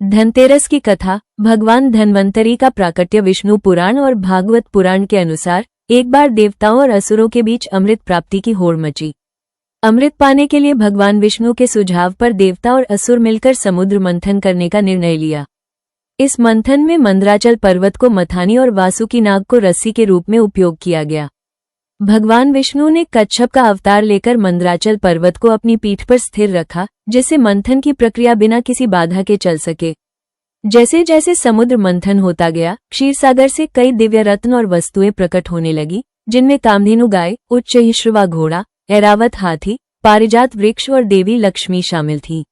धनतेरस की कथा। भगवान धन्वंतरी का प्राकट्य। विष्णु पुराण और भागवत पुराण के अनुसार एक बार देवताओं और असुरों के बीच अमृत प्राप्ति की होड़ मची। अमृत पाने के लिए भगवान विष्णु के सुझाव पर देवता और असुर मिलकर समुद्र मंथन करने का निर्णय लिया। इस मंथन में मंदराचल पर्वत को मथानी और वासुकी नाग को रस्सी के रूप में उपयोग किया गया। भगवान विष्णु ने कच्छप का अवतार लेकर मंदराचल पर्वत को अपनी पीठ पर स्थिर रखा, जिससे मंथन की प्रक्रिया बिना किसी बाधा के चल सके। जैसे जैसे समुद्र मंथन होता गया, क्षीरसागर से कई दिव्य रत्न और वस्तुएं प्रकट होने लगी, जिनमें कामधेनु गाय, उच्चहिश्रवा घोड़ा, ऐरावत हाथी, पारिजात वृक्ष और देवी लक्ष्मी शामिल थी।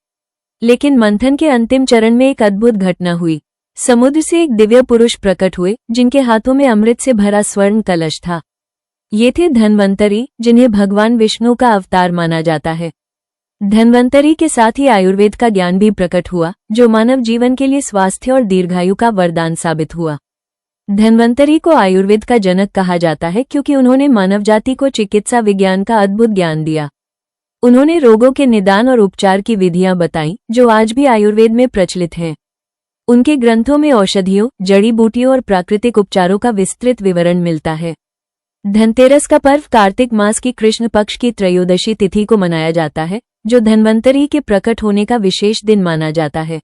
लेकिन मंथन के अंतिम चरण में एक अद्भुत घटना हुई। समुद्र से एक दिव्य पुरुष प्रकट हुए, जिनके हाथों में अमृत से भरा स्वर्ण कलश था। ये थे धन्वंतरी, जिन्हें भगवान विष्णु का अवतार माना जाता है। धन्वंतरी के साथ ही आयुर्वेद का ज्ञान भी प्रकट हुआ, जो मानव जीवन के लिए स्वास्थ्य और दीर्घायु का वरदान साबित हुआ। धन्वंतरी को आयुर्वेद का जनक कहा जाता है, क्योंकि उन्होंने मानव जाति को चिकित्सा विज्ञान का अद्भुत ज्ञान दिया। उन्होंने रोगों के निदान और उपचार की विधियां बताईं, जो आज भी आयुर्वेद में प्रचलित हैं। उनके ग्रंथों में औषधियों, जड़ी बूटियों और प्राकृतिक उपचारों का विस्तृत विवरण मिलता है। धनतेरस का पर्व कार्तिक मास की कृष्ण पक्ष की त्रयोदशी तिथि को मनाया जाता है, जो धन्वंतरी के प्रकट होने का विशेष दिन माना जाता है।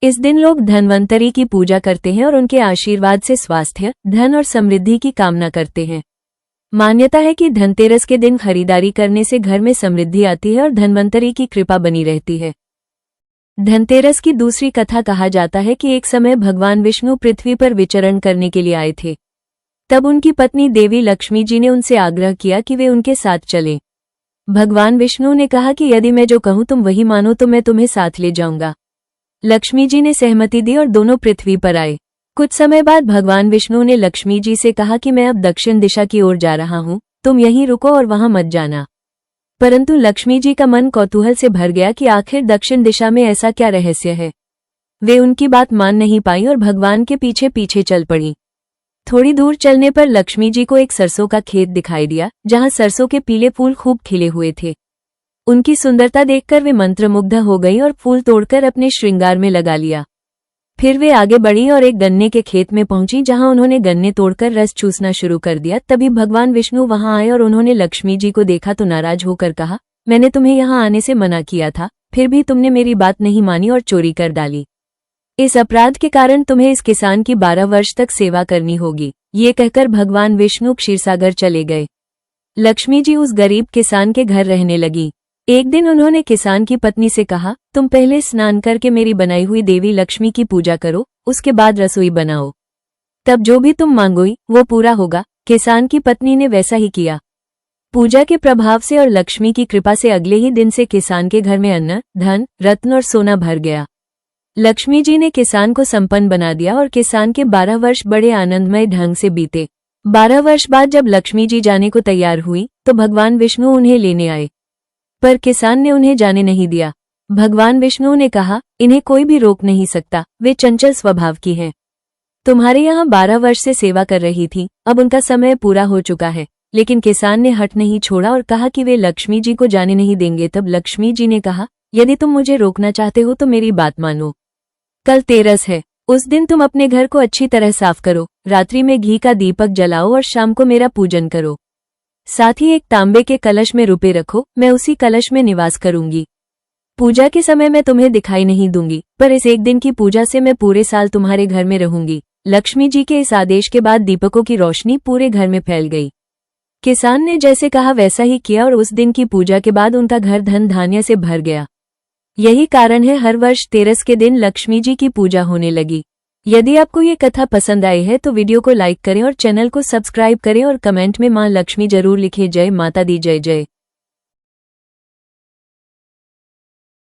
इस दिन लोग धन्वंतरी की पूजा करते हैं और उनके आशीर्वाद से स्वास्थ्य, धन और समृद्धि की कामना करते हैं। मान्यता है कि धनतेरस के दिन खरीदारी करने से घर में समृद्धि आती है और धन्वंतरी की कृपा बनी रहती है। धनतेरस की दूसरी कथा कहा जाता है कि एक समय भगवान विष्णु पृथ्वी पर विचरण करने के लिए आए थे। तब उनकी पत्नी देवी लक्ष्मी जी ने उनसे आग्रह किया कि वे उनके साथ चलें। भगवान विष्णु ने कहा कि यदि मैं जो कहूं तुम वही मानो तो मैं तुम्हें साथ ले जाऊंगा। लक्ष्मी जी ने सहमति दी और दोनों पृथ्वी पर आए। कुछ समय बाद भगवान विष्णु ने लक्ष्मी जी से कहा कि मैं अब दक्षिण दिशा की ओर जा रहा हूं, तुम यहीं रुको और वहां मत जाना। परंतु लक्ष्मी जी का मन कौतूहल से भर गया कि आखिर दक्षिण दिशा में ऐसा क्या रहस्य है। वे उनकी बात मान नहीं पाई और भगवान के पीछे पीछे चल पड़ी। थोड़ी दूर चलने पर लक्ष्मी जी को एक सरसों का खेत दिखाई दिया, जहां सरसों के पीले फूल खूब खिले हुए थे। उनकी सुंदरता देखकर वे मंत्रमुग्ध हो गई और फूल तोड़कर अपने श्रृंगार में लगा लिया। फिर वे आगे बढ़ी और एक गन्ने के खेत में पहुंची, जहां उन्होंने गन्ने तोड़कर रस चूसना शुरू कर दिया। तभी भगवान विष्णु वहां आए और उन्होंने लक्ष्मी जी को देखा तो नाराज होकर कहा, मैंने तुम्हें यहां आने से मना किया था, फिर भी तुमने मेरी बात नहीं मानी और चोरी कर डाली। इस अपराध के कारण तुम्हें इस किसान की 12 वर्ष तक सेवा करनी होगी। ये कहकर भगवान विष्णु क्षीरसागर चले गए। लक्ष्मी जी उस गरीब किसान के घर रहने लगी। एक दिन उन्होंने किसान की पत्नी से कहा, तुम पहले स्नान करके मेरी बनाई हुई देवी लक्ष्मी की पूजा करो, उसके बाद रसोई बनाओ। तब जो भी तुम मांगोगी वो पूरा होगा। किसान की पत्नी ने वैसा ही किया। पूजा के प्रभाव से और लक्ष्मी की कृपा से अगले ही दिन से किसान के घर में अन्न, धन, रत्न और सोना भर गया। लक्ष्मी जी ने किसान को संपन्न बना दिया और किसान के 12 वर्ष बड़े आनंदमय ढंग से बीते। 12 वर्ष बाद जब लक्ष्मी जी जाने को तैयार हुई तो भगवान विष्णु उन्हें लेने आए, पर किसान ने उन्हें जाने नहीं दिया। भगवान विष्णु ने कहा, इन्हें कोई भी रोक नहीं सकता, वे चंचल स्वभाव की हैं। तुम्हारे यहाँ 12 वर्ष से सेवा कर रही थी, अब उनका समय पूरा हो चुका है। लेकिन किसान ने हट नहीं छोड़ा और कहा कि वे लक्ष्मी जी को जाने नहीं देंगे। तब लक्ष्मी जी ने कहा, यदि तुम मुझे रोकना चाहते हो तो मेरी बात मानो। कल तेरस है, उस दिन तुम अपने घर को अच्छी तरह साफ करो, रात्रि में घी का दीपक जलाओ और शाम को मेरा पूजन करो। साथ ही एक तांबे के कलश में रुपए रखो, मैं उसी कलश में निवास करूंगी। पूजा के समय मैं तुम्हें दिखाई नहीं दूंगी, पर इस एक दिन की पूजा से मैं पूरे साल तुम्हारे घर में रहूंगी। लक्ष्मी जी के इस आदेश के बाद दीपकों की रोशनी पूरे घर में फैल गई। किसान ने जैसे कहा वैसा ही किया और उस दिन की पूजा के बाद उनका घर धन धान्य से भर गया। यही कारण है हर वर्ष तेरस के दिन लक्ष्मी जी की पूजा होने लगी। यदि आपको ये कथा पसंद आई है तो वीडियो को लाइक करें और चैनल को सब्सक्राइब करें और कमेंट में मां लक्ष्मी जरूर लिखें। जय माता दी, जय जय।